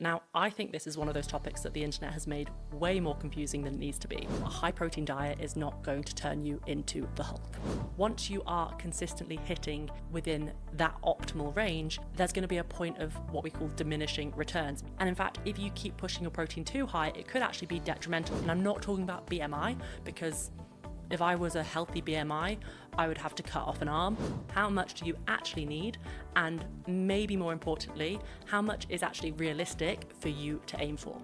Now, I think this is one of those topics that the internet has made way more confusing than it needs to be. A high protein diet is not going to turn you into the Hulk. Once you are consistently hitting within that optimal range, there's going to be a point of what we call diminishing returns. And in fact, if you keep pushing your protein too high, it could actually be detrimental. And I'm not talking about BMI, because if I was a healthy BMI, I would have to cut off an arm. How much do you actually need? And maybe more importantly, how much is actually realistic for you to aim for?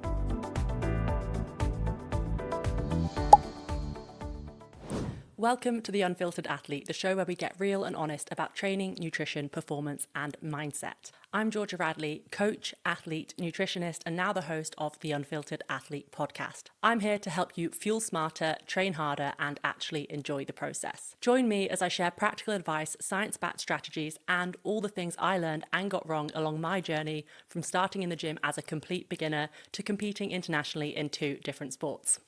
Welcome to the Unfiltered Athlete, the show where we get real and honest about training, nutrition, performance, and mindset. I'm Georgia Radley, coach, athlete, nutritionist, and now the host of the Unfiltered Athlete podcast. I'm here to help you fuel smarter, train harder, and actually enjoy the process. Join me as I share practical advice, science-backed strategies, and all the things I learned and got wrong along my journey from starting in the gym as a complete beginner to competing internationally in 2 different sports.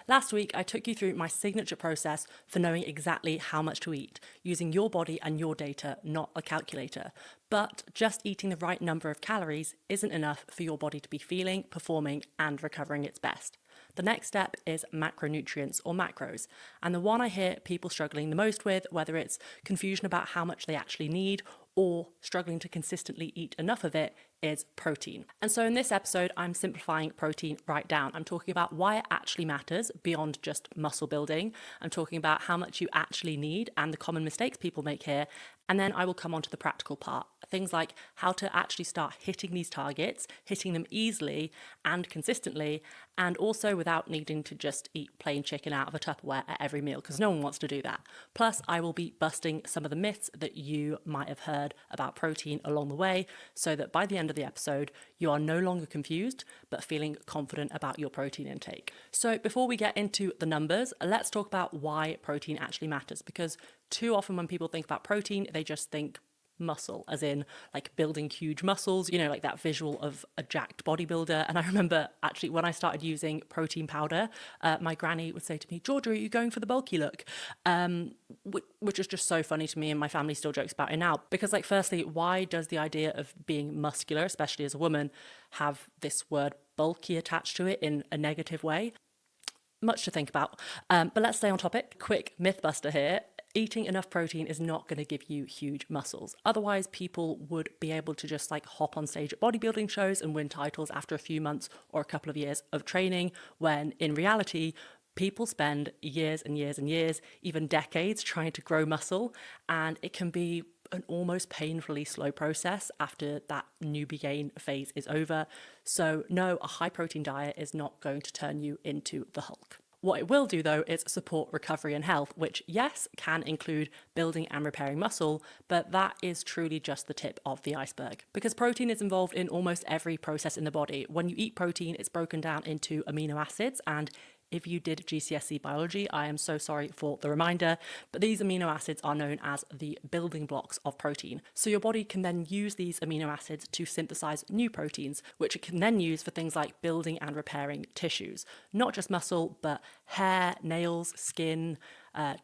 Last week, I took you through my signature process for knowing exactly how much to eat, using your body and your data, not a calculator. But just eating the right number of calories isn't enough for your body to be feeling, performing, and recovering its best. The next step is macronutrients or macros. And the one I hear people struggling the most with, whether it's confusion about how much they actually need or struggling to consistently eat enough of it, is protein. And so in this episode, I'm simplifying protein right down. I'm talking about why it actually matters beyond just muscle building. I'm talking about how much you actually need and the common mistakes people make here. And then I will come on to the practical part. Things like how to actually start hitting these targets, hitting them easily and consistently, and also without needing to just eat plain chicken out of a Tupperware at every meal, because no one wants to do that. Plus, I will be busting some of the myths that you might have heard about protein along the way, so that by the end of the episode, you are no longer confused, but feeling confident about your protein intake. So before we get into the numbers, let's talk about why protein actually matters, because too often when people think about protein, they just think muscle, as in like building huge muscles, you know, like that visual of a jacked bodybuilder. And I remember actually when I started using protein powder, my granny would say to me, "Georgia, are you going for the bulky look?" Which is just so funny to me, and my family still jokes about it now. Because like, firstly, why does the idea of being muscular, especially as a woman, have this word bulky attached to it in a negative way? Much to think about. But let's stay on topic. Quick myth buster here. Eating enough protein is not going to give you huge muscles. Otherwise, people would be able to just like hop on stage at bodybuilding shows and win titles after a few months or a couple of years of training, when in reality, people spend years and years and years, even decades, trying to grow muscle, and it can be an almost painfully slow process after that newbie gain phase is over. So no, a high protein diet is not going to turn you into the Hulk. What it will do, though, is support recovery and health, which, yes, can include building and repairing muscle, but that is truly just the tip of the iceberg. Because protein is involved in almost every process in the body. When you eat protein, it's broken down into amino acids, and if you did GCSE biology, I am so sorry for the reminder, but these amino acids are known as the building blocks of protein. So your body can then use these amino acids to synthesize new proteins, which it can then use for things like building and repairing tissues. Not just muscle, but hair, nails, skin,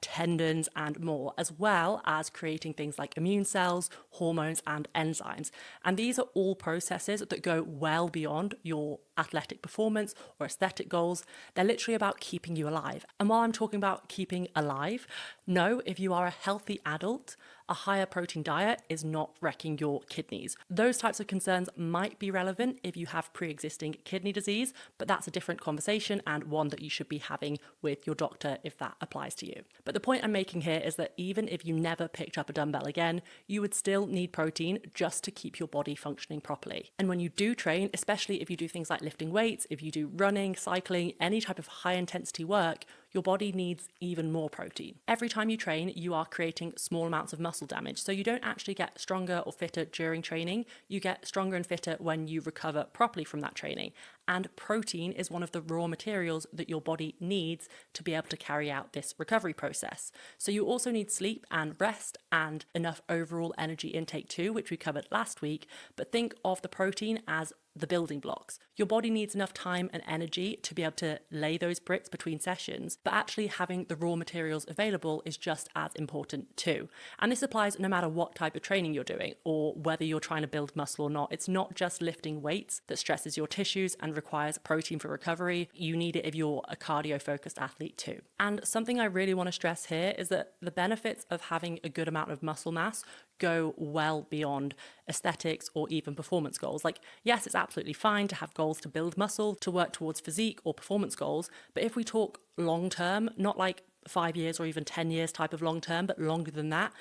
tendons, and more, as well as creating things like immune cells, hormones, and enzymes. And these are all processes that go well beyond your athletic performance or aesthetic goals. They're literally about keeping you alive. And while I'm talking about keeping alive, no, if you are a healthy adult, a higher protein diet is not wrecking your kidneys. Those types of concerns might be relevant if you have pre-existing kidney disease, but that's a different conversation and one that you should be having with your doctor if that applies to you. But the point I'm making here is that even if you never picked up a dumbbell again, you would still need protein just to keep your body functioning properly. And when you do train, especially if you do things like lifting weights, if you do running, cycling, any type of high intensity work, your body needs even more protein. Every time you train, you are creating small amounts of muscle damage. So you don't actually get stronger or fitter during training. You get stronger and fitter when you recover properly from that training. And protein is one of the raw materials that your body needs to be able to carry out this recovery process. So you also need sleep and rest and enough overall energy intake too, which we covered last week. But think of the protein as the building blocks. Your body needs enough time and energy to be able to lay those bricks between sessions, but actually having the raw materials available is just as important too. And this applies no matter what type of training you're doing or whether you're trying to build muscle or not. It's not just lifting weights that stresses your tissues and requires protein for recovery. You need it if you're a cardio-focused athlete too. And something I really want to stress here is that the benefits of having a good amount of muscle mass go well beyond aesthetics or even performance goals. Like, yes, it's absolutely fine to have goals to build muscle, to work towards physique or performance goals. But if we talk long term, not like 5 years or even 10 years type of long term, but longer than that,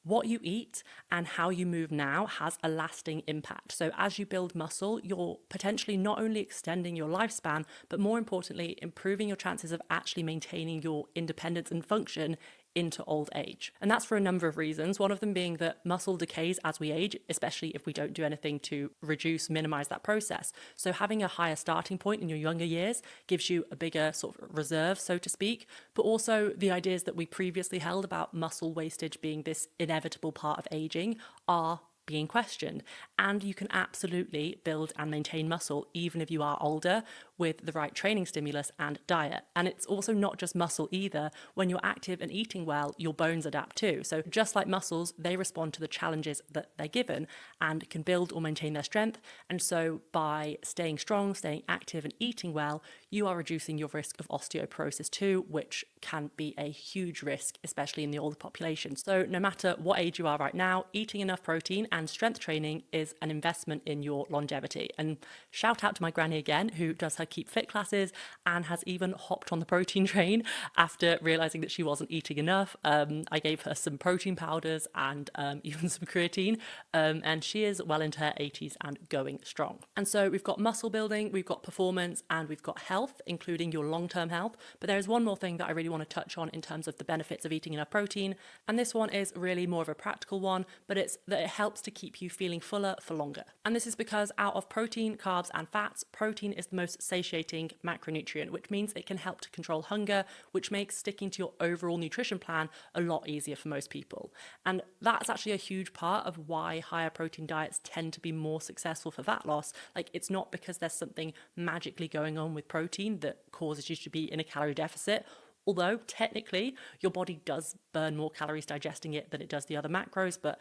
what you eat and how you move now has a lasting impact. So as you build muscle, you're potentially not only extending your lifespan, but more importantly, improving your chances of actually maintaining your independence and function into old age. And that's for a number of reasons. One of them being that muscle decays as we age, especially if we don't do anything to minimize that process. So having a higher starting point in your younger years gives you a bigger sort of reserve, so to speak. But also the ideas that we previously held about muscle wastage being this inevitable part of aging are being questioned. And you can absolutely build and maintain muscle even if you are older with the right training stimulus and diet. And it's also not just muscle either. When you're active and eating well, your bones adapt too. So just like muscles, they respond to the challenges that they're given and can build or maintain their strength. And so by staying strong, staying active and eating well, you are reducing your risk of osteoporosis too, which can be a huge risk, especially in the older population. So no matter what age you are right now, eating enough protein and strength training is an investment in your longevity. And shout out to my granny again, who does her Keep Fit classes and has even hopped on the protein train after realizing that she wasn't eating enough. I gave her some protein powders and even some creatine, and she is well into her 80s and going strong. And so we've got muscle building, we've got performance, and we've got health, including your long-term health. But there is one more thing that I really want to touch on in terms of the benefits of eating enough protein. And this one is really more of a practical one, but it's that it helps to keep you feeling fuller for longer. And this is because out of protein, carbs, and fats, protein is the most satiating macronutrient, which means it can help to control hunger, which makes sticking to your overall nutrition plan a lot easier for most people. And that's actually a huge part of why higher protein diets tend to be more successful for fat loss. Like, it's not because there's something magically going on with protein that causes you to be in a calorie deficit. Although technically your body does burn more calories digesting it than it does the other macros, but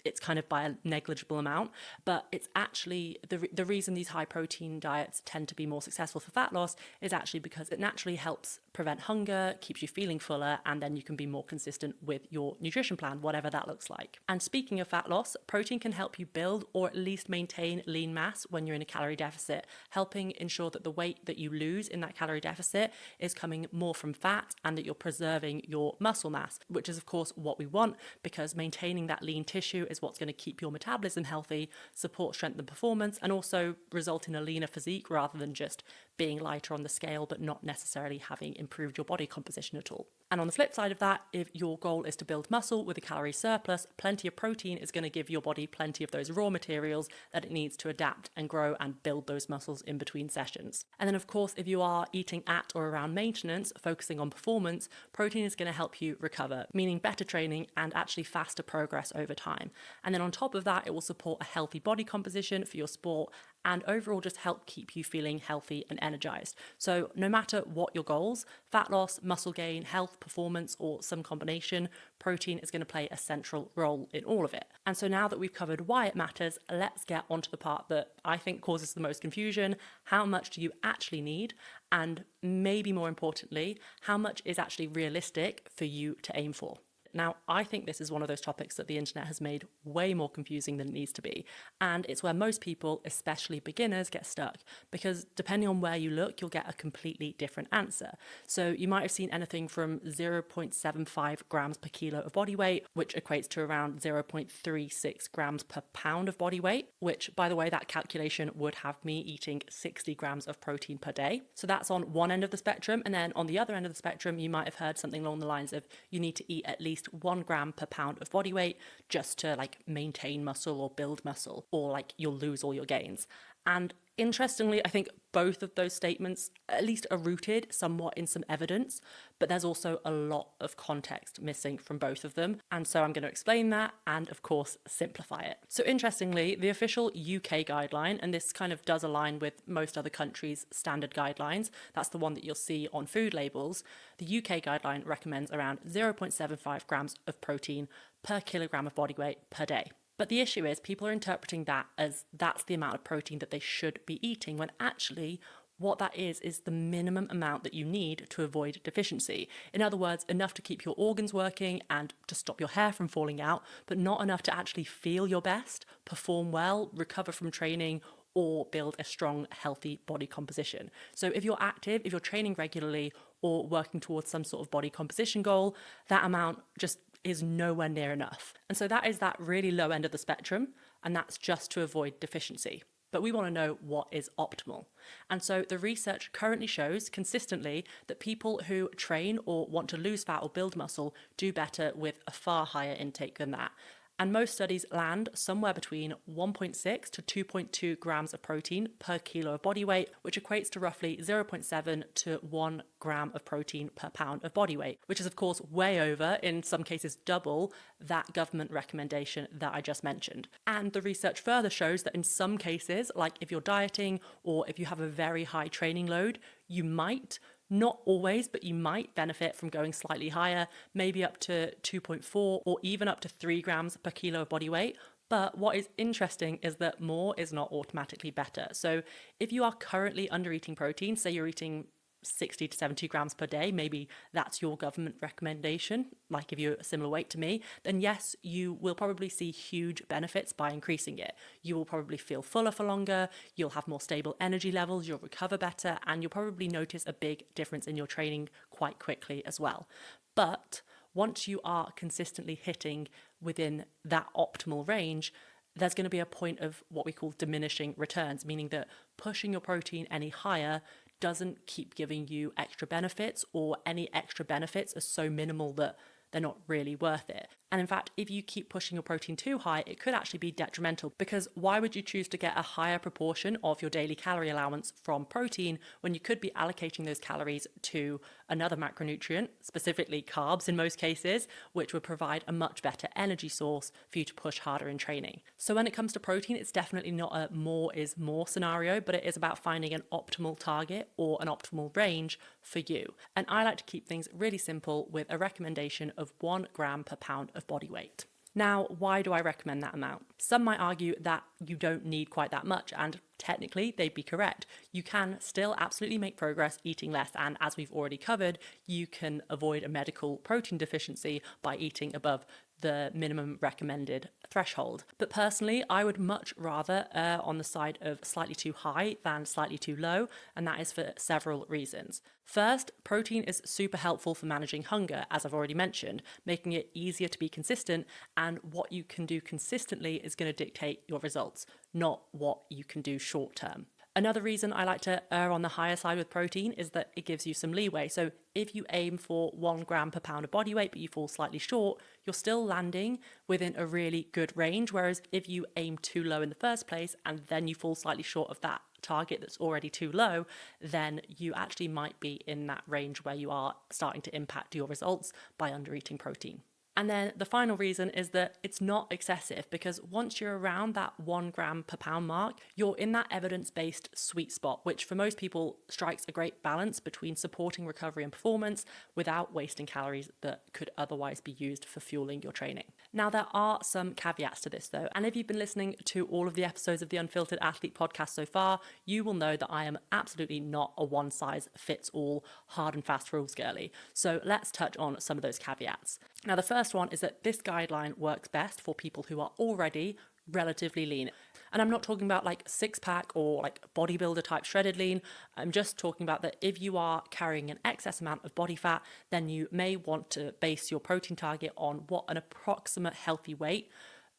it's kind of by a negligible amount. But it's actually the reason these high protein diets tend to be more successful for fat loss is actually because it naturally helps prevent hunger, keeps you feeling fuller, and then you can be more consistent with your nutrition plan, whatever that looks like. And speaking of fat loss, protein can help you build or at least maintain lean mass when you're in a calorie deficit, helping ensure that the weight that you lose in that calorie deficit is coming more from fat and that you're preserving your muscle mass, which is of course what we want, because maintaining that lean tissue is what's going to keep your metabolism healthy, support strength and performance, and also result in a leaner physique rather than just being lighter on the scale but not necessarily having improved your body composition at all. And on the flip side of that, if your goal is to build muscle with a calorie surplus, plenty of protein is going to give your body plenty of those raw materials that it needs to adapt and grow and build those muscles in between sessions. And then of course, if you are eating at or around maintenance, focusing on performance, protein is going to help you recover, meaning better training and actually faster progress over time. And then on top of that, it will support a healthy body composition for your sport and overall just help keep you feeling healthy and energized. So no matter what your goals, fat loss, muscle gain, health, performance, or some combination, protein is going to play a central role in all of it. And so now that we've covered why it matters, let's get onto the part that I think causes the most confusion. How much do you actually need? And maybe more importantly, how much is actually realistic for you to aim for? Now, I think this is one of those topics that the internet has made way more confusing than it needs to be. And it's where most people, especially beginners, get stuck, because depending on where you look, you'll get a completely different answer. So you might have seen anything from 0.75 grams per kilo of body weight, which equates to around 0.36 grams per pound of body weight, which, by the way, that calculation would have me eating 60 grams of protein per day. So that's on one end of the spectrum. And then on the other end of the spectrum, you might have heard something along the lines of you need to eat at least 1 gram per pound of body weight just to like maintain muscle or build muscle, or like you'll lose all your gains. And Interestingly, I think both of those statements at least are rooted somewhat in some evidence, but there's also a lot of context missing from both of them. And so I'm going to explain that and, of course, simplify it. So interestingly, the official UK guideline, and this kind of does align with most other countries' standard guidelines, that's the one that you'll see on food labels. The UK guideline recommends around 0.75 grams of protein per kilogram of body weight per day. But the issue is people are interpreting that as that's the amount of protein that they should be eating, when actually what that is the minimum amount that you need to avoid deficiency. In other words, enough to keep your organs working and to stop your hair from falling out, but not enough to actually feel your best, perform well, recover from training, or build a strong, healthy body composition. So if you're active, if you're training regularly, or working towards some sort of body composition goal, that amount just is nowhere near enough. And so that is that really low end of the spectrum, and that's just to avoid deficiency. But we want to know what is optimal. And so the research currently shows consistently that people who train or want to lose fat or build muscle do better with a far higher intake than that. And most studies land somewhere between 1.6 to 2.2 grams of protein per kilo of body weight, which equates to roughly 0.7 to 1 gram of protein per pound of body weight, which is of course way over, in some cases double, that government recommendation that I just mentioned. And the research further shows that in some cases, like if you're dieting or if you have a very high training load, you might, not always, but you might benefit from going slightly higher, maybe up to 2.4 or even up to 3 grams per kilo of body weight. But what is interesting is that more is not automatically better. So if you are currently under eating protein, say you're eating 60 to 70 grams per day, maybe that's your government recommendation, like if you're a similar weight to me, then yes, you will probably see huge benefits by increasing it. You will probably feel fuller for longer, you'll have more stable energy levels, you'll recover better, and you'll probably notice a big difference in your training quite quickly as well. But once you are consistently hitting within that optimal range, there's going to be a point of what we call diminishing returns, meaning that pushing your protein any higher doesn't keep giving you extra benefits, or any extra benefits are so minimal that they're not really worth it. And in fact, if you keep pushing your protein too high, it could actually be detrimental, because why would you choose to get a higher proportion of your daily calorie allowance from protein when you could be allocating those calories to another macronutrient, specifically carbs in most cases, which would provide a much better energy source for you to push harder in training. So when it comes to protein, it's definitely not a more is more scenario, but it is about finding an optimal target or an optimal range for you. And I like to keep things really simple with a recommendation of 1 gram per pound of body weight. Now, why do I recommend that amount? Some might argue that you don't need quite that much, and technically they'd be correct. You can still absolutely make progress eating less, and as we've already covered, you can avoid a medical protein deficiency by eating above the minimum recommended threshold. But personally, I would much rather err on the side of slightly too high than slightly too low, and that is for several reasons. First, protein is super helpful for managing hunger, as I've already mentioned, making it easier to be consistent, and what you can do consistently is going to dictate your results, not what you can do short term. Another reason I like to err on the higher side with protein is that it gives you some leeway. So if you aim for 1 gram per pound of body weight, but you fall slightly short, you're still landing within a really good range. Whereas if you aim too low in the first place and then you fall slightly short of that target that's already too low, then you actually might be in that range where you are starting to impact your results by under eating protein. And then the final reason is that it's not excessive, because once you're around that 1 gram per pound mark, you're in that evidence-based sweet spot, which for most people strikes a great balance between supporting recovery and performance without wasting calories that could otherwise be used for fueling your training. Now, there are some caveats to this though, and if you've been listening to all of the episodes of the Unfiltered Athlete podcast so far, you will know that I am absolutely not a one-size-fits-all hard and fast rules girly. So let's touch on some of those caveats. Now, the first one is that this guideline works best for people who are already relatively lean. And I'm not talking about like six pack or like bodybuilder type shredded lean. I'm just talking about that if you are carrying an excess amount of body fat, then you may want to base your protein target on what an approximate healthy weight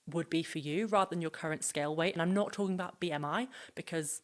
would be for you rather than your current scale weight. And I'm not talking about BMI, because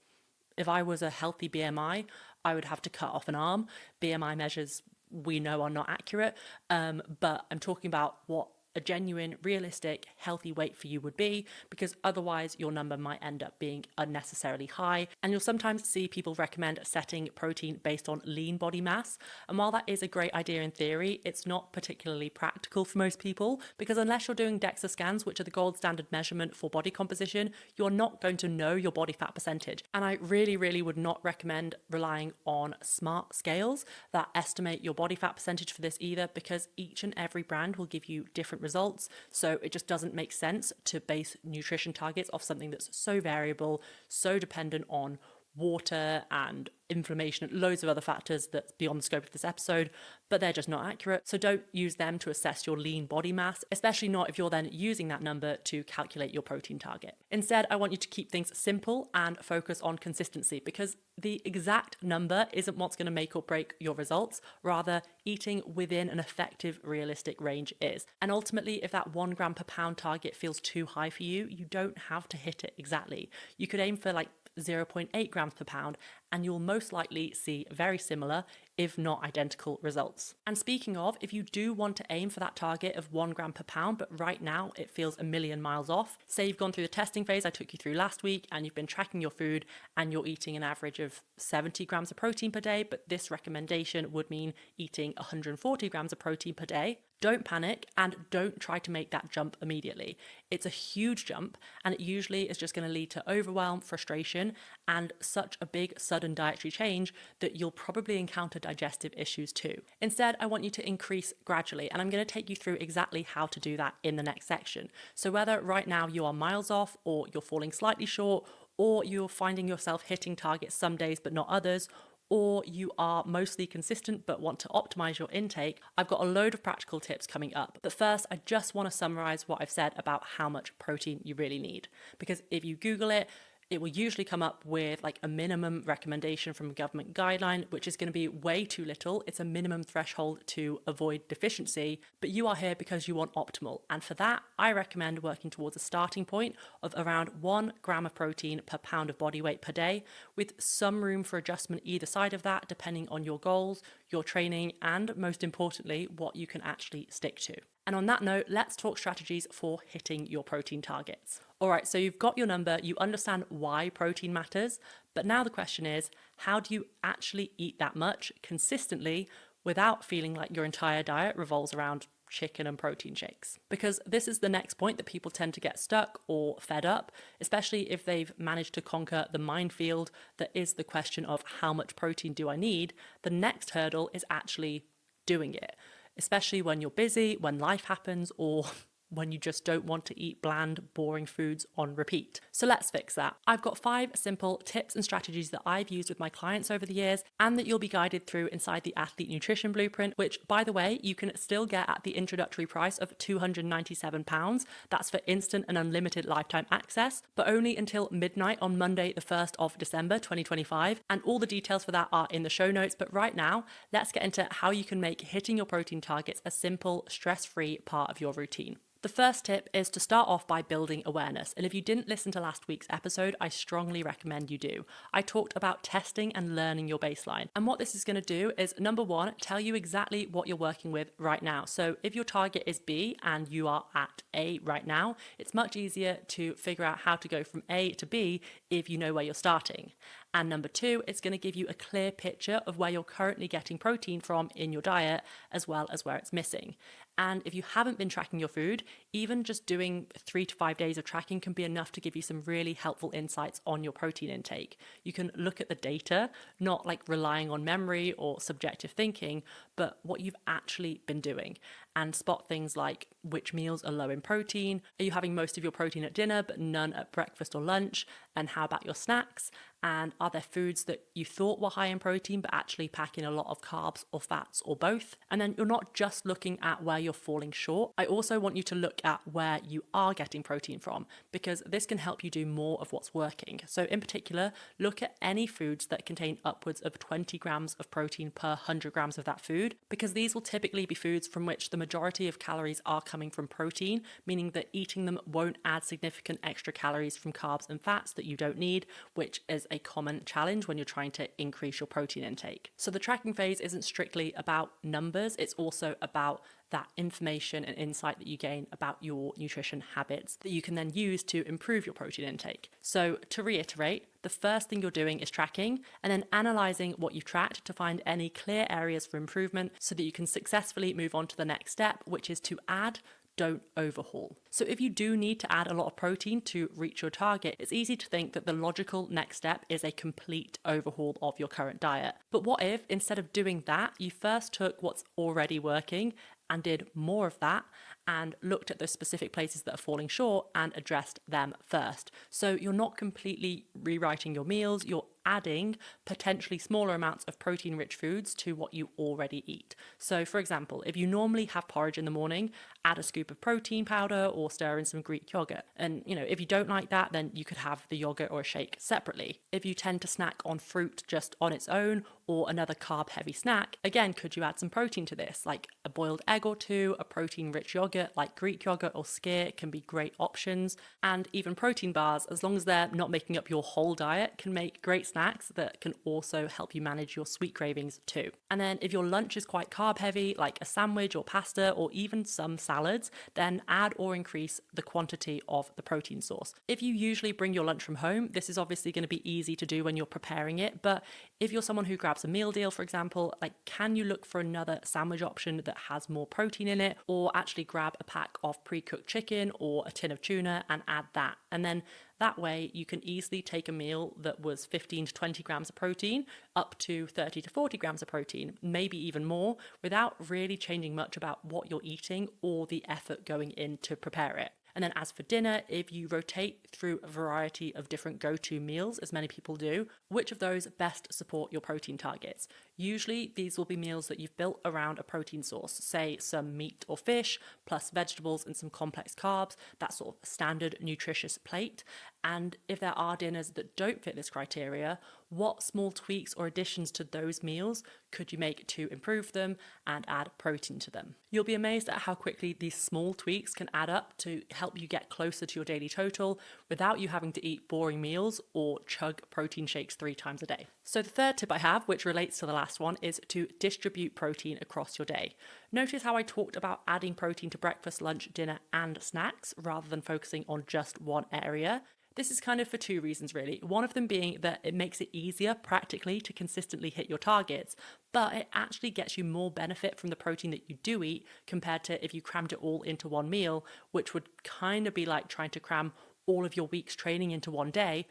if I was a healthy BMI, I would have to cut off an arm. BMI measures we know are not accurate, but I'm talking about what a genuine, realistic, healthy weight for you would be, because otherwise your number might end up being unnecessarily high. And you'll sometimes see people recommend setting protein based on lean body mass. And while that is a great idea in theory, it's not particularly practical for most people, because unless you're doing DEXA scans, which are the gold standard measurement for body composition, you're not going to know your body fat percentage. And I really would not recommend relying on smart scales that estimate your body fat percentage for this either, because each and every brand will give you different results. So it just doesn't make sense to base nutrition targets off something that's so variable, so dependent on water and inflammation, loads of other factors that's beyond the scope of this episode, but they're just not accurate. So don't use them to assess your lean body mass, especially not if you're then using that number to calculate your protein target. Instead, I want you to keep things simple and focus on consistency, because the exact number isn't what's going to make or break your results. Rather, eating within an effective, realistic range is. And ultimately, if that 1 gram per pound target feels too high for you, you don't have to hit it exactly. You could aim for 0.8 grams per pound, and you'll most likely see very similar, if not identical, results. And speaking of, if you do want to aim for that target of 1 gram per pound, but right now it feels a million miles off, say you've gone through the testing phase I took you through last week, and you've been tracking your food, and you're eating an average of 70 grams of protein per day, but this recommendation would mean eating 140 grams of protein per day. Don't panic, and don't try to make that jump immediately. It's a huge jump, and it usually is just going to lead to overwhelm, frustration, and such a big sudden dietary change that you'll probably encounter digestive issues too. Instead, I want you to increase gradually, and I'm going to take you through exactly how to do that in the next section. So whether right now you are miles off, or you're falling slightly short, or you're finding yourself hitting targets some days but not others, or you are mostly consistent but want to optimize your intake, I've got a load of practical tips coming up. But first, I just want to summarize what I've said about how much protein you really need. Because if you Google it, it will usually come up with a minimum recommendation from a government guideline, which is going to be way too little. It's a minimum threshold to avoid deficiency, but you are here because you want optimal. And for that, I recommend working towards a starting point of around 1 gram of protein per pound of body weight per day, with some room for adjustment either side of that, depending on your goals, your training, and most importantly, what you can actually stick to. And on that note, let's talk strategies for hitting your protein targets. All right, so you've got your number, you understand why protein matters, but now the question is, how do you actually eat that much consistently without feeling like your entire diet revolves around chicken and protein shakes? Because this is the next point that people tend to get stuck or fed up, especially if they've managed to conquer the minefield that is the question of how much protein do I need. The next hurdle is actually doing it, especially when you're busy, when life happens, or when you just don't want to eat bland, boring foods on repeat. So let's fix that. I've got 5 simple tips and strategies that I've used with my clients over the years, and that you'll be guided through inside the Athlete Nutrition Blueprint, which, by the way, you can still get at the introductory price of £297. That's for instant and unlimited lifetime access, but only until midnight on Monday, the 1st of December 2025. And all the details for that are in the show notes. But right now, let's get into how you can make hitting your protein targets a simple, stress-free part of your routine. The first tip is to start off by building awareness. And if you didn't listen to last week's episode, I strongly recommend you do. I talked about testing and learning your baseline. And what this is going to do is, number 1, tell you exactly what you're working with right now. So if your target is B and you are at A right now, it's much easier to figure out how to go from A to B if you know where you're starting. And number 2, it's going to give you a clear picture of where you're currently getting protein from in your diet, as well as where it's missing. And if you haven't been tracking your food, even just doing 3 to 5 days of tracking can be enough to give you some really helpful insights on your protein intake. You can look at the data, not relying on memory or subjective thinking, but what you've actually been doing, and spot things like which meals are low in protein, are you having most of your protein at dinner but none at breakfast or lunch, and how about your snacks, and are there foods that you thought were high in protein but actually pack in a lot of carbs or fats or both. And then you're not just looking at where you're falling short. I also want you to look at where you are getting protein from, because this can help you do more of what's working. So in particular, look at any foods that contain upwards of 20 grams of protein per 100 grams of that food, because these will typically be foods from which the majority of calories are coming from protein, meaning that eating them won't add significant extra calories from carbs and fats that you don't need, which is a common challenge when you're trying to increase your protein intake. So the tracking phase isn't strictly about numbers, it's also about that information and insight that you gain about your nutrition habits that you can then use to improve your protein intake. So to reiterate, the first thing you're doing is tracking and then analyzing what you've tracked to find any clear areas for improvement so that you can successfully move on to the next step, which is to add, don't overhaul. So if you do need to add a lot of protein to reach your target, it's easy to think that the logical next step is a complete overhaul of your current diet. But what if instead of doing that, you first took what's already working and did more of that and looked at those specific places that are falling short and addressed them first? So you're not completely rewriting your meals, you're adding potentially smaller amounts of protein-rich foods to what you already eat. So for example, if you normally have porridge in the morning, add a scoop of protein powder or stir in some Greek yogurt. And if you don't like that, then you could have the yogurt or a shake separately. If you tend to snack on fruit just on its own or another carb-heavy snack, again, could you add some protein to this, like a boiled egg or two? A protein-rich yogurt like Greek yogurt or skyr can be great options. And even protein bars, as long as they're not making up your whole diet, can make great snacks that can also help you manage your sweet cravings too. And then if your lunch is quite carb heavy, like a sandwich or pasta or even some salads, then add or increase the quantity of the protein source. If you usually bring your lunch from home, this is obviously going to be easy to do when you're preparing it, but if you're someone who grabs a meal deal, for example, can you look for another sandwich option that has more protein in it, or actually grab a pack of pre-cooked chicken or a tin of tuna and add that? And then that way you can easily take a meal that was 15 to 20 grams of protein up to 30 to 40 grams of protein, maybe even more, without really changing much about what you're eating or the effort going in to prepare it. And then as for dinner, if you rotate through a variety of different go-to meals, as many people do, which of those best support your protein targets? Usually these will be meals that you've built around a protein source, say some meat or fish, plus vegetables and some complex carbs, that sort of standard nutritious plate. And if there are dinners that don't fit this criteria, what small tweaks or additions to those meals could you make to improve them and add protein to them? You'll be amazed at how quickly these small tweaks can add up to help you get closer to your daily total without you having to eat boring meals or chug protein shakes 3 times a day. So the third tip I have, which relates to the last one, is to distribute protein across your day. Notice how I talked about adding protein to breakfast, lunch, dinner, and snacks rather than focusing on just one area. This is kind of for 2 reasons, really. One of them being that it makes it easier practically to consistently hit your targets, but it actually gets you more benefit from the protein that you do eat compared to if you crammed it all into one meal, which would kind of be like trying to cram all of your week's training into one day.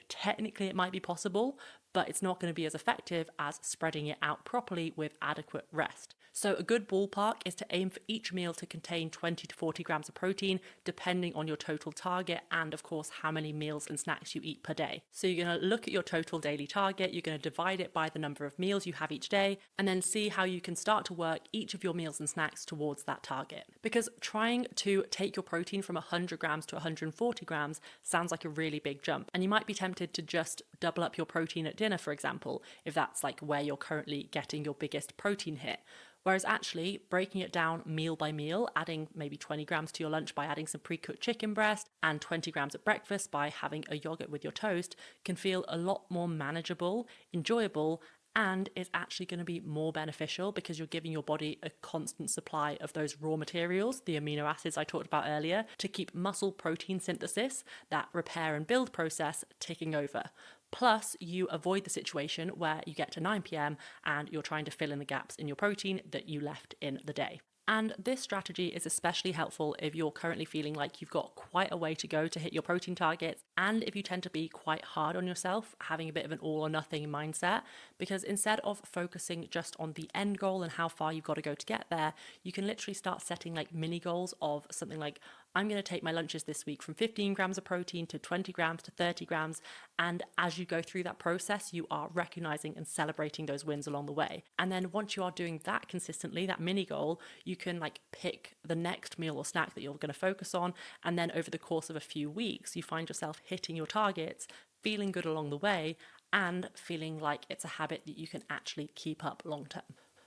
Technically it might be possible, but it's not going to be as effective as spreading it out properly with adequate rest. So a good ballpark is to aim for each meal to contain 20 to 40 grams of protein, depending on your total target and of course how many meals and snacks you eat per day. So you're going to look at your total daily target, you're going to divide it by the number of meals you have each day, and then see how you can start to work each of your meals and snacks towards that target. Because trying to take your protein from 100 grams to 140 grams sounds like a really big jump, and you might be tempted to just double up your protein at dinner, for example, if that's where you're currently getting your biggest protein hit. Whereas actually breaking it down meal by meal, adding maybe 20 grams to your lunch by adding some pre-cooked chicken breast and 20 grams at breakfast by having a yogurt with your toast can feel a lot more manageable, enjoyable, and is actually going to be more beneficial because you're giving your body a constant supply of those raw materials, the amino acids I talked about earlier, to keep muscle protein synthesis, that repair and build process, ticking over. Plus, you avoid the situation where you get to 9 p.m. and you're trying to fill in the gaps in your protein that you left in the day. And this strategy is especially helpful if you're currently feeling like you've got quite a way to go to hit your protein targets, and if you tend to be quite hard on yourself, having a bit of an all or nothing mindset, because instead of focusing just on the end goal and how far you've got to go to get there, you can literally start setting mini goals of something like, I'm going to take my lunches this week from 15 grams of protein to 20 grams to 30 grams. And as you go through that process, you are recognizing and celebrating those wins along the way. And then once you are doing that consistently, that mini goal, you can pick the next meal or snack that you're going to focus on. And then over the course of a few weeks, you find yourself hitting your targets, feeling good along the way, and feeling like it's a habit that you can actually keep up long term.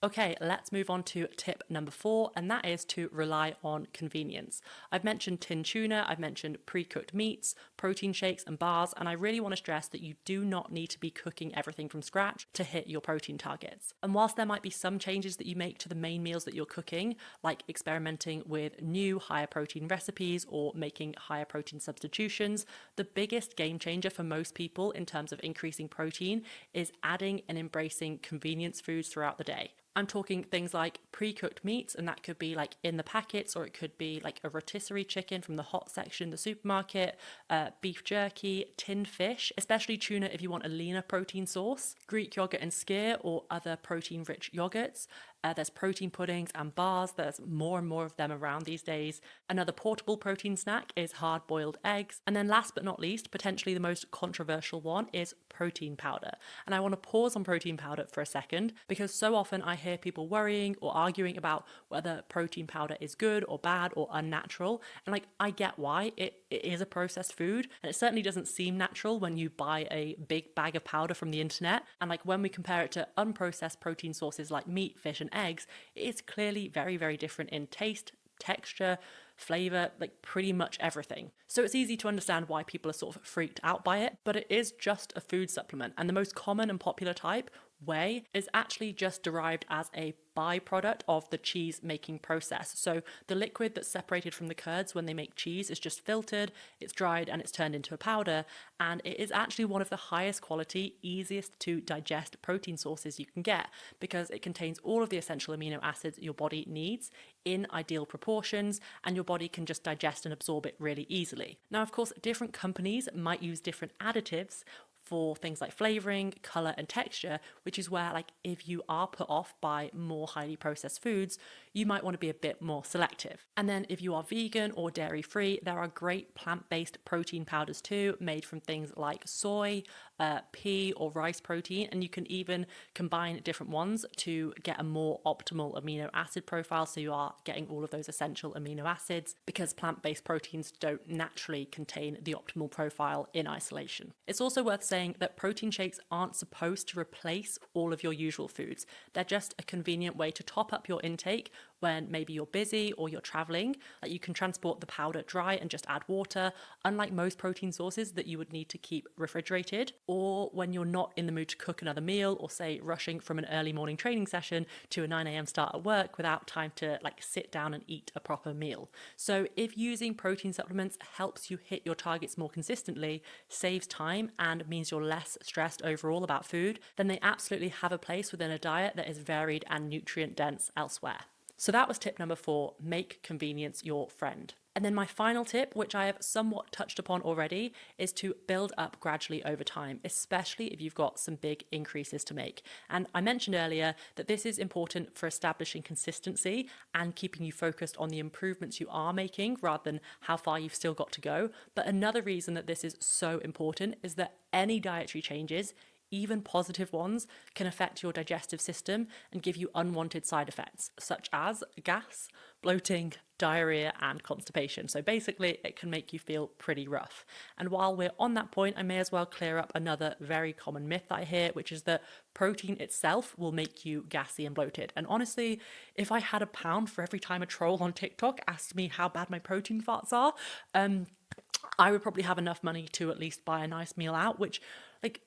Okay, let's move on to tip number 4, and that is to rely on convenience. I've mentioned tin tuna, I've mentioned pre-cooked meats, protein shakes and bars, and I really want to stress that you do not need to be cooking everything from scratch to hit your protein targets. And whilst there might be some changes that you make to the main meals that you're cooking, like experimenting with new higher protein recipes or making higher protein substitutions, the biggest game changer for most people in terms of increasing protein is adding and embracing convenience foods throughout the day. I'm talking things like pre-cooked meats, and that could be like in the packets, or it could be like a rotisserie chicken from the hot section in the supermarket, beef jerky, tinned fish, especially tuna if you want a leaner protein source, Greek yogurt and skyr or other protein-rich yogurts. There's protein puddings and bars. There's more and more of them around these days. Another portable protein snack is hard-boiled eggs. And then last but not least, potentially the most controversial one is protein powder. And I want to pause on protein powder for a second, because so often I hear people worrying or arguing about whether protein powder is good or bad or unnatural. And like, I get why. It is a processed food, and it certainly doesn't seem natural when you buy a big bag of powder from the internet. And like, when we compare it to unprocessed protein sources like meat, fish and eggs, it is clearly very, very different in taste, texture, flavor, like pretty much everything. So it's easy to understand why people are sort of freaked out by it, but it is just a food supplement. And the most common and popular type, whey, is actually just derived as a byproduct of the cheese making process. So the liquid that's separated from the curds when they make cheese is just filtered, it's dried, and it's turned into a powder. And it is actually one of the highest quality, easiest to digest protein sources you can get, because it contains all of the essential amino acids your body needs in ideal proportions, and your body can just digest and absorb it really easily. Now, of course, different companies might use different additives for things like flavoring, color, and texture, which is where, like, if you are put off by more highly processed foods, you might want to be a bit more selective. And then if you are vegan or dairy free, there are great plant-based protein powders too, made from things like soy, pea or rice protein, and you can even combine different ones to get a more optimal amino acid profile, so you are getting all of those essential amino acids, because plant-based proteins don't naturally contain the optimal profile in isolation. It's also worth saying that protein shakes aren't supposed to replace all of your usual foods. They're just a convenient way to top up your intake when maybe you're busy or you're traveling. Like, you can transport the powder dry and just add water, unlike most protein sources that you would need to keep refrigerated, or when you're not in the mood to cook another meal, or say rushing from an early morning training session to a 9 a.m. start at work without time to like sit down and eat a proper meal. So if using protein supplements helps you hit your targets more consistently, saves time, and means you're less stressed overall about food, then they absolutely have a place within a diet that is varied and nutrient dense elsewhere. So that was tip number 4, make convenience your friend. And then my final tip, which I have somewhat touched upon already, is to build up gradually over time, especially if you've got some big increases to make. And I mentioned earlier that this is important for establishing consistency and keeping you focused on the improvements you are making rather than how far you've still got to go. But another reason that this is so important is that any dietary changes, even positive ones, can affect your digestive system and give you unwanted side effects, such as gas, bloating, diarrhea, and constipation. So basically, it can make you feel pretty rough. And while we're on that point, I may as well clear up another very common myth that I hear, which is that protein itself will make you gassy and bloated. And honestly, if I had £1 for every time a troll on TikTok asked me how bad my protein farts are, I would probably have enough money to at least buy a nice meal out, which, like,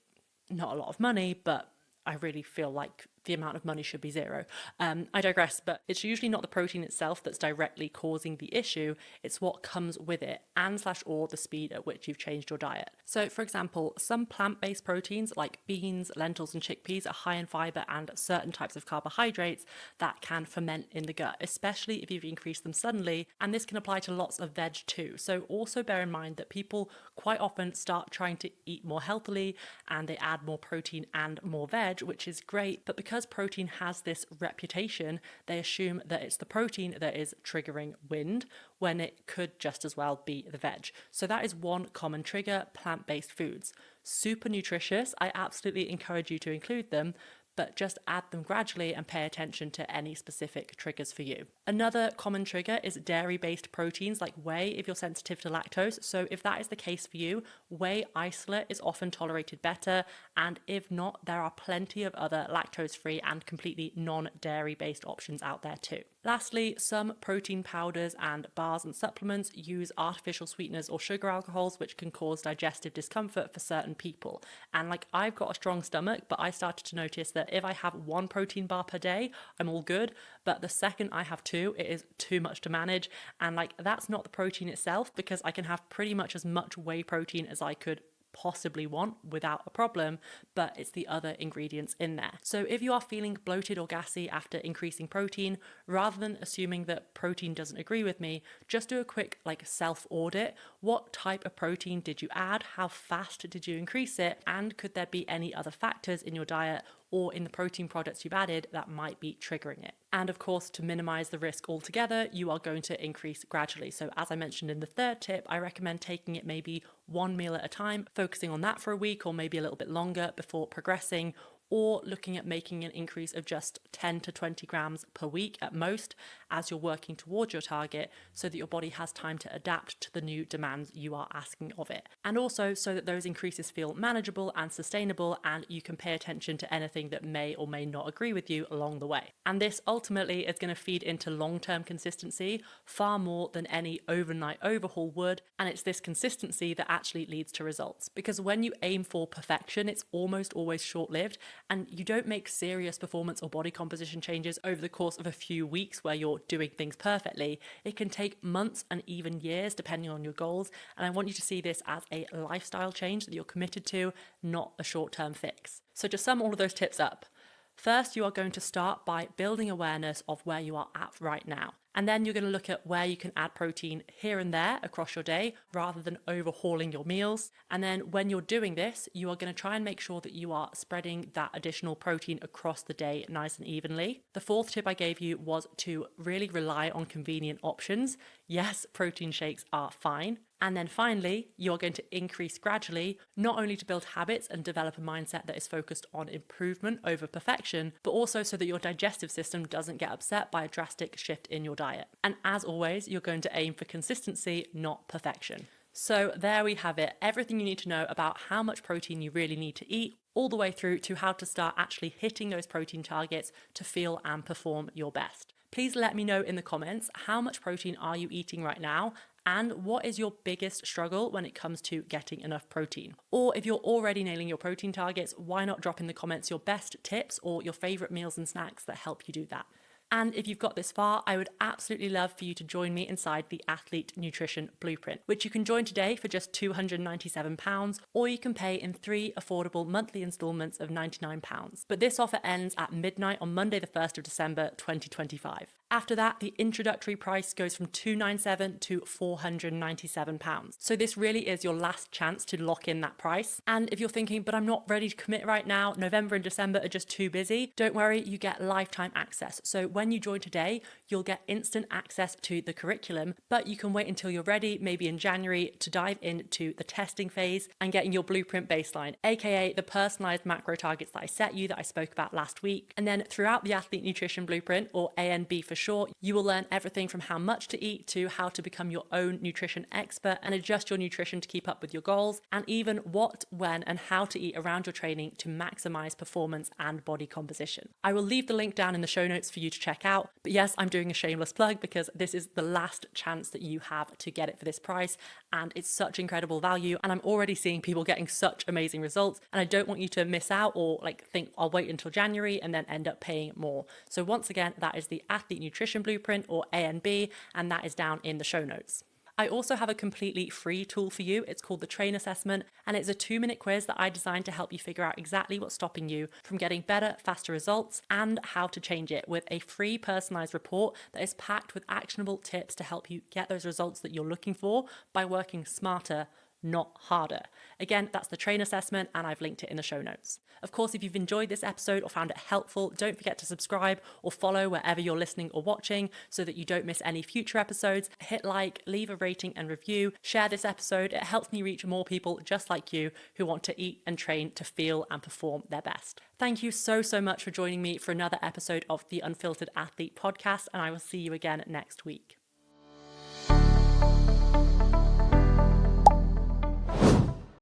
not a lot of money, but I really feel like the amount of money should be zero. I digress, but it's usually not the protein itself that's directly causing the issue. It's what comes with it and/or the speed at which you've changed your diet. So for example, some plant-based proteins like beans, lentils and chickpeas are high in fiber and certain types of carbohydrates that can ferment in the gut, especially if you've increased them suddenly. And this can apply to lots of veg too. So also bear in mind that people quite often start trying to eat more healthily and they add more protein and more veg, which is great. But because protein has this reputation, they assume that it's the protein that is triggering wind, when it could just as well be the veg. So that is one common trigger: plant-based foods. Super nutritious. I absolutely encourage you to include them, but just add them gradually and pay attention to any specific triggers for you. Another common trigger is dairy-based proteins like whey if you're sensitive to lactose. So if that is the case for you, whey isolate is often tolerated better, and if not, there are plenty of other lactose-free and completely non-dairy based options out there too. Lastly, some protein powders and bars and supplements use artificial sweeteners or sugar alcohols, which can cause digestive discomfort for certain people. And I've got a strong stomach, but I started to notice that if I have one protein bar per day, I'm all good. But the second I have two, it is too much to manage. And that's not the protein itself, because I can have pretty much as much whey protein as I could possibly want without a problem, but it's the other ingredients in there. So if you are feeling bloated or gassy after increasing protein, rather than assuming that protein doesn't agree with me, just do a quick self audit. What type of protein did you add? How fast did you increase it? And could there be any other factors in your diet or in the protein products you've added that might be triggering it? And of course, to minimize the risk altogether, you are going to increase gradually. So as I mentioned in the third tip, I recommend taking it maybe one meal at a time, focusing on that for a week or maybe a little bit longer before progressing, or looking at making an increase of just 10 to 20 grams per week at most as you're working towards your target, so that your body has time to adapt to the new demands you are asking of it. And also so that those increases feel manageable and sustainable, and you can pay attention to anything that may or may not agree with you along the way. And this ultimately is going to feed into long-term consistency far more than any overnight overhaul would. And it's this consistency that actually leads to results. Because when you aim for perfection, it's almost always short-lived, and you don't make serious performance or body composition changes over the course of a few weeks where you're doing things perfectly. It can take months and even years depending on your goals, and I want you to see this as a lifestyle change that you're committed to, not a short-term fix. So to sum all of those tips up, first, you are going to start by building awareness of where you are at right now. And then you're going to look at where you can add protein here and there across your day rather than overhauling your meals. And then when you're doing this, you are going to try and make sure that you are spreading that additional protein across the day nice and evenly. The fourth tip I gave you was to really rely on convenient options. Yes, protein shakes are fine. And then finally, you're going to increase gradually, not only to build habits and develop a mindset that is focused on improvement over perfection, but also so that your digestive system doesn't get upset by a drastic shift in your diet. And as always, you're going to aim for consistency, not perfection. So there we have it, everything you need to know about how much protein you really need to eat, all the way through to how to start actually hitting those protein targets to feel and perform your best. Please let me know in the comments, how much protein are you eating right now? And what is your biggest struggle when it comes to getting enough protein? Or if you're already nailing your protein targets, why not drop in the comments your best tips or your favorite meals and snacks that help you do that? And if you've got this far, I would absolutely love for you to join me inside the Athlete Nutrition Blueprint, which you can join today for just £297, or you can pay in 3 affordable monthly instalments of £99. But this offer ends at midnight on Monday, the 1st of December, 2025. After that, the introductory price goes from £297 to £497. So this really is your last chance to lock in that price. And if you're thinking, but I'm not ready to commit right now, November and December are just too busy, don't worry, you get lifetime access. So when you join today, you'll get instant access to the curriculum, but you can wait until you're ready, maybe in January, to dive into the testing phase and getting your blueprint baseline, aka the personalized macro targets that I set you that I spoke about last week. And then throughout the Athlete Nutrition Blueprint, or ANB for short, you will learn everything from how much to eat to how to become your own nutrition expert and adjust your nutrition to keep up with your goals, and even what, when, and how to eat around your training to maximize performance and body composition. I will leave the link down in the show notes for you to check out. But yes, I'm doing a shameless plug because this is the last chance that you have to get it for this price, and it's such incredible value, and I'm already seeing people getting such amazing results, and I don't want you to miss out or think I'll wait until January and then end up paying more. So once again, that is the Athlete Nutrition Blueprint, or ANB, and that is down in the show notes. I also have a completely free tool for you. It's called the Train Assessment, and it's a 2-minute quiz that I designed to help you figure out exactly what's stopping you from getting better, faster results and how to change it, with a free personalized report that is packed with actionable tips to help you get those results that you're looking for by working smarter, not harder. Again, that's the train assessment, and I've linked it in the show notes. Of course, if you've enjoyed this episode or found it helpful, don't forget to subscribe or follow wherever you're listening or watching so that you don't miss any future episodes. Hit like, leave a rating and review, share this episode. It helps me reach more people just like you who want to eat and train to feel and perform their best. Thank you so much for joining me for another episode of the Unfiltered Athlete podcast, and I will see you again next week.